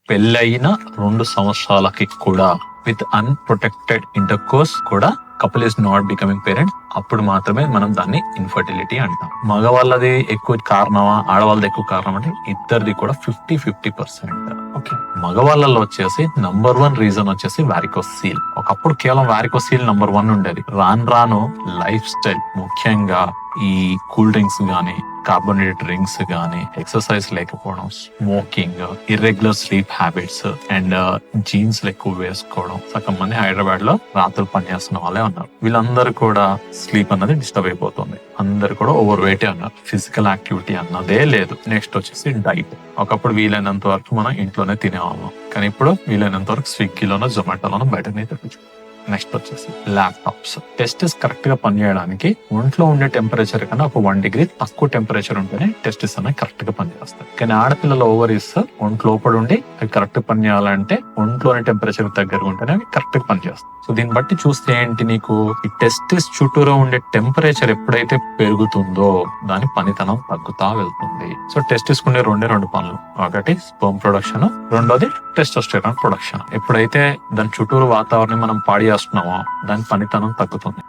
పెళ్ళైన 2 సంవత్సరాలకి కూడా విత్ అన్ప్రొటెక్టెడ్ ఇంటర్కోర్స్ కూడా couple is not becoming parent, అప్పుడు మాత్రమే మనం దాన్ని ఇన్ఫర్టిలిటీ అంటాం. మగవాళ్ళది ఎక్కువ కారణమా, ఆడవాళ్ళది ఎక్కువ కారణం అంటే ఇద్దరిది కూడా 50-50%. ఓకే, మగవాళ్ళలో వచ్చేసి నంబర్ 1 రీజన్ వచ్చేసి వారికోసీల్. ఒకప్పుడు కేవలం వారికోసీల్ నంబర్ 1 ఉండేది. రాను లైఫ్ స్టైల్, ముఖ్యంగా ఈ కూల్ డ్రింక్స్ గానీ, కార్బోనేటెడ్ డ్రింక్స్ గానీ, ఎక్సర్సైజ్ లేకపోవడం, smoking, irregular sleep habits and jeans ఎక్కువ వేసుకోవడం. సగం మంది హైదరాబాద్ లో రాత్రులు పనిచేస్తున్న వాళ్ళే ఉన్నారు. వీళ్ళందరూ కూడా స్లీప్ అన్నది డిస్టర్బ్ అయిపోతుంది. అందరు కూడా ఓవర్ వెయిట్ అన్నారు. ఫిజికల్ యాక్టివిటీ అన్నదే లేదు. నెక్స్ట్ వచ్చేసి డైట్. ఒకప్పుడు వీలైనంత వరకు మనం ఇంట్లోనే తినేవాళ్ళం, కానీ ఇప్పుడు వీలైనంత వరకు స్విగ్గీలోనో జొమాటోలోనో బయటనే తెప్పించు. నెక్స్ట్ వచ్చేసి ల్యాప్టాప్స్. టెస్టిస్ కరెక్ట్ గా పనిచేయడానికి ఒంట్లో ఉండే టెంపరేచర్ కన్నా ఒక 1 డిగ్రీ తక్కువ టెంపరేచర్ ఉంటేనే టెస్టిస్ అనేవి కరెక్ట్ గా పనిచేస్తాయి. కానీ ఆడపిల్లల ఓవరీస్ ఒంట్లో లోపల ఉండి అవి కరెక్ట్ గా పనిచేయాలంటే ఒంట్లోని టెంపరేచర్ దగ్గరగా ఉంటేనే అవి కరెక్ట్ గా పనిచేస్తాయి. సో దీన్ని బట్టి చూస్తే ఏంటి, నీకు ఈ టెస్టిస్ చుట్టూరా ఉండే టెంపరేచర్ ఎప్పుడైతే పెరుగుతుందో దాని పనితనం తగ్గుతా వెళ్తుంది. సో టెస్టిస్ కుండే 2 పనులు. ఒకటి స్పెర్మ్ ప్రొడక్షన్, రెండోది టెస్టోస్టెరాన్ ప్రొడక్షన్. ఎప్పుడైతే దాని చుట్టూరు వాతావరణం మనం పాడి చేస్తున్నామో దాని పనితనం తగ్గుతుంది.